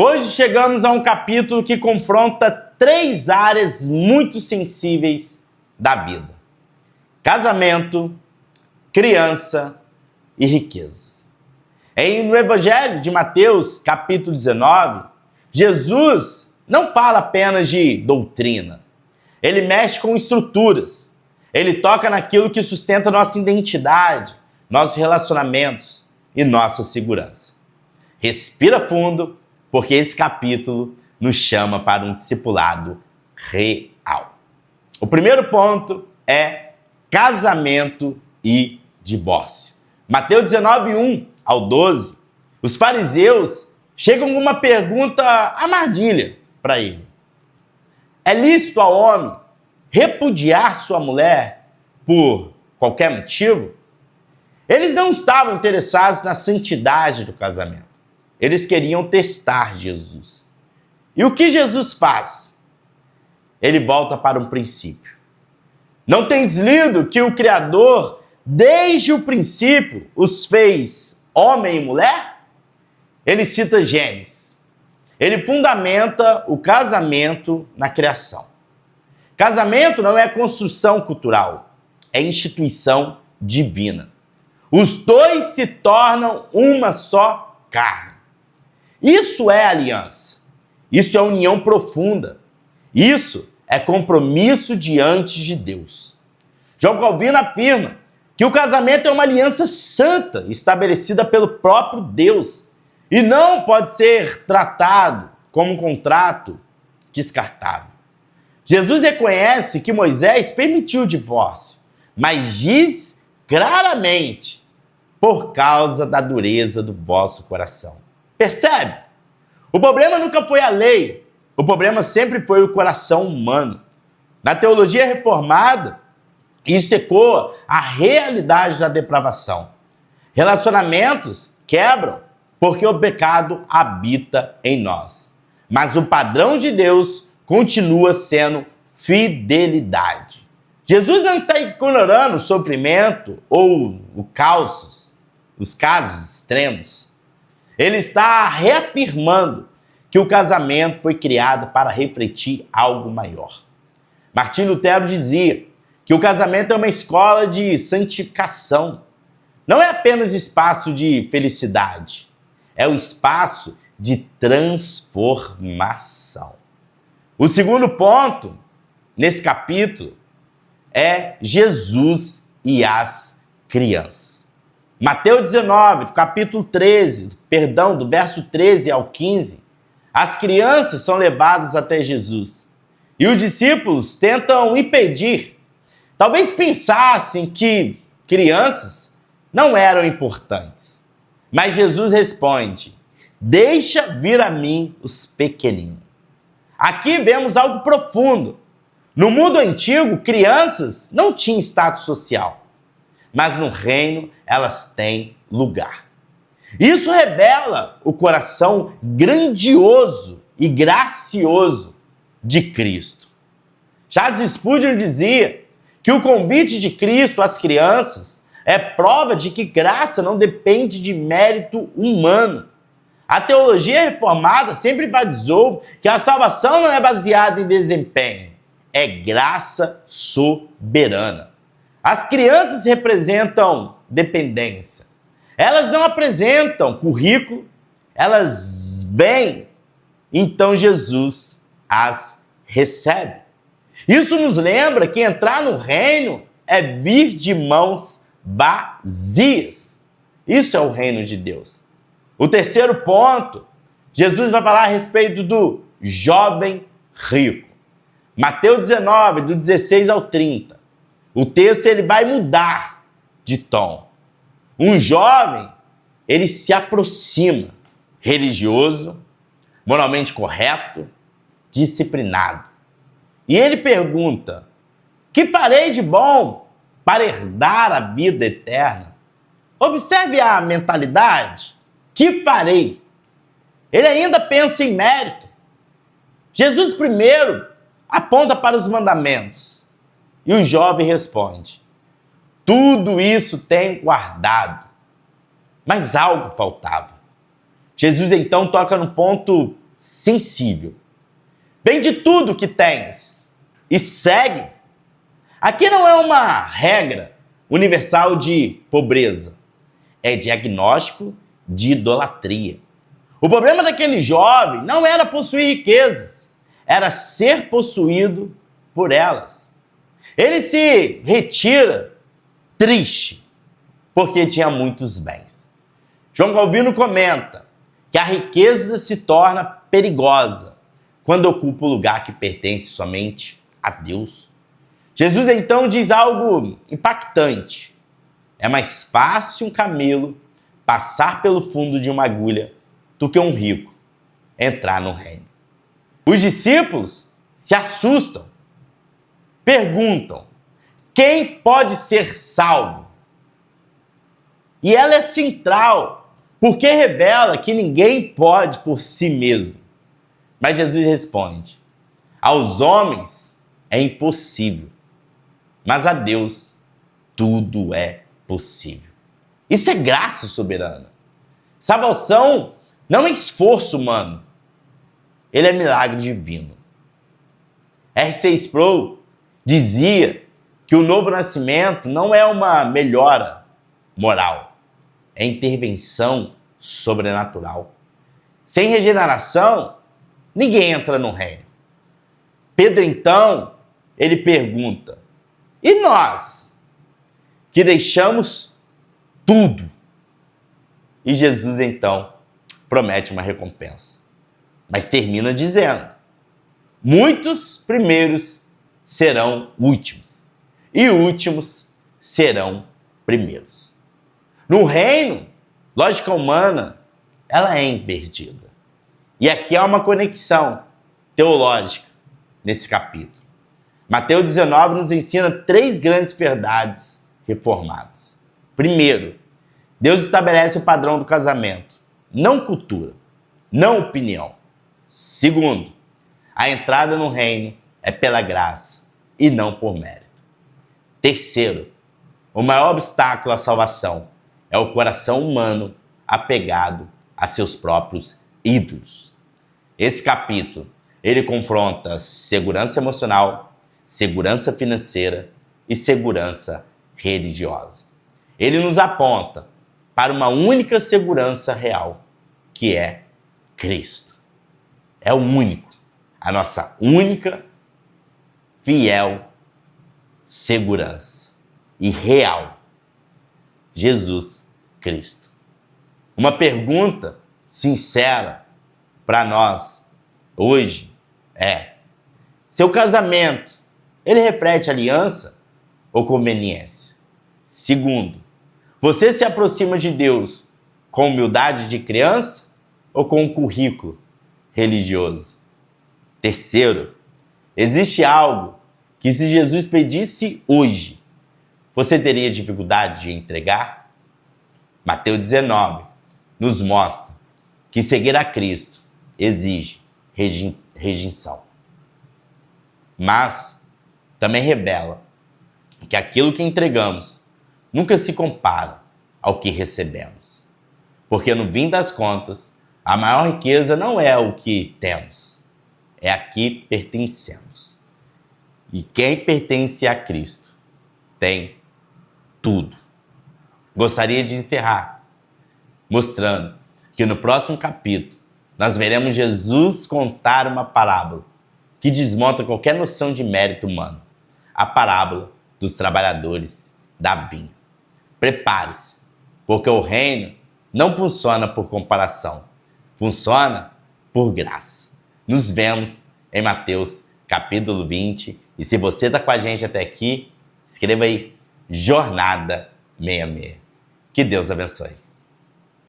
Hoje chegamos a um capítulo que confronta três áreas muito sensíveis da vida: casamento, criança e riqueza. No Evangelho de Mateus, capítulo 19, Jesus não fala apenas de doutrina. Ele mexe com estruturas. Ele toca naquilo que sustenta nossa identidade, nossos relacionamentos e nossa segurança. Respira fundo, porque esse capítulo nos chama para um discipulado real. O primeiro ponto é casamento e divórcio. Mateus 19, 1 ao 12, os fariseus chegam com uma pergunta armadilha para ele. É lícito ao homem repudiar sua mulher por qualquer motivo? Eles não estavam interessados na santidade do casamento. Eles queriam testar Jesus. E o que Jesus faz? Ele volta para um princípio. Não tendes lido que o Criador, desde o princípio, os fez homem e mulher? Ele cita Gênesis. Ele fundamenta o casamento na criação. Casamento não é construção cultural, é instituição divina. Os dois se tornam uma só carne. Isso é aliança. Isso é união profunda. Isso é compromisso diante de Deus. João Calvino afirma que o casamento é uma aliança santa estabelecida pelo próprio Deus e não pode ser tratado como um contrato descartável. Jesus reconhece que Moisés permitiu o divórcio, mas diz claramente: por causa da dureza do vosso coração. Percebe? O problema nunca foi a lei, o problema sempre foi o coração humano. Na teologia reformada, isso ecoa a realidade da depravação. Relacionamentos quebram porque o pecado habita em nós. Mas o padrão de Deus continua sendo fidelidade. Jesus não está ignorando o sofrimento ou os casos extremos. Ele está reafirmando que o casamento foi criado para refletir algo maior. Martinho Lutero dizia que o casamento é uma escola de santificação. Não é apenas espaço de felicidade, é o espaço de transformação. O segundo ponto, nesse capítulo, é Jesus e as crianças. Mateus 19, capítulo 13, do verso 13 ao 15, as crianças são levadas até Jesus e os discípulos tentam impedir. Talvez pensassem que crianças não eram importantes, mas Jesus responde: deixa vir a mim os pequeninos. Aqui vemos algo profundo. No mundo antigo, crianças não tinham status social, mas no reino elas têm lugar. Isso revela o coração grandioso e gracioso de Cristo. Charles Spurgeon dizia que o convite de Cristo às crianças é prova de que graça não depende de mérito humano. A teologia reformada sempre enfatizou que a salvação não é baseada em desempenho, é graça soberana. As crianças representam dependência. Elas não apresentam currículo, elas vêm, então Jesus as recebe. Isso nos lembra que entrar no reino é vir de mãos vazias. Isso é o reino de Deus. O terceiro ponto, Jesus vai falar a respeito do jovem rico. Mateus 19, do 16 ao 30. O texto ele vai mudar de tom. Um jovem, ele se aproxima, religioso, moralmente correto, disciplinado. E ele pergunta: que farei de bom para herdar a vida eterna? Observe a mentalidade. Que farei? Ele ainda pensa em mérito. Jesus primeiro aponta para os mandamentos. E o jovem responde: tudo isso tenho guardado. Mas algo faltava. Jesus então toca no ponto sensível. Vende tudo que tens e segue. Aqui não é uma regra universal de pobreza. É diagnóstico de idolatria. O problema daquele jovem não era possuir riquezas, era ser possuído por elas. Ele se retira triste, porque tinha muitos bens. João Calvino comenta que a riqueza se torna perigosa quando ocupa o lugar que pertence somente a Deus. Jesus então diz algo impactante. É mais fácil um camelo passar pelo fundo de uma agulha do que um rico entrar no reino. Os discípulos se assustam, perguntam: quem pode ser salvo? E ela é central, porque revela que ninguém pode por si mesmo. Mas Jesus responde: aos homens é impossível, mas a Deus tudo é possível. Isso é graça soberana. Salvação não é esforço humano, ele é milagre divino. R.C. Sproul dizia que o novo nascimento não é uma melhora moral, é intervenção sobrenatural. Sem regeneração, ninguém entra no reino. Pedro, então, ele pergunta: e nós, que deixamos tudo? E Jesus, então, promete uma recompensa. Mas termina dizendo: muitos primeiros serão últimos, e últimos serão primeiros. No reino, lógica humana, ela é invertida. E aqui há uma conexão teológica nesse capítulo. Mateus 19 nos ensina 3 grandes verdades reformadas. Primeiro, Deus estabelece o padrão do casamento, não cultura, não opinião. Segundo, a entrada no reino é pela graça e não por mérito. Terceiro, o maior obstáculo à salvação é o coração humano apegado a seus próprios ídolos. Esse capítulo, ele confronta segurança emocional, segurança financeira e segurança religiosa. Ele nos aponta para uma única segurança real, que é Cristo. É o único, a nossa única, fiel segurança e real. Jesus Cristo. Uma pergunta sincera para nós hoje é: seu casamento, ele reflete aliança ou conveniência? Segundo, você se aproxima de Deus com humildade de criança ou com um currículo religioso? Terceiro, existe algo que, se Jesus pedisse hoje, você teria dificuldade de entregar? Mateus 19 nos mostra que seguir a Cristo exige rejeição. Mas também revela que aquilo que entregamos nunca se compara ao que recebemos. Porque no fim das contas, a maior riqueza não é o que temos, é a que pertencemos. E quem pertence a Cristo tem tudo. Gostaria de encerrar mostrando que no próximo capítulo nós veremos Jesus contar uma parábola que desmonta qualquer noção de mérito humano. A parábola dos trabalhadores da vinha. Prepare-se, porque o reino não funciona por comparação, funciona por graça. Nos vemos em Mateus capítulo 20. E se você está com a gente até aqui, escreva aí Jornada 66. Que Deus abençoe.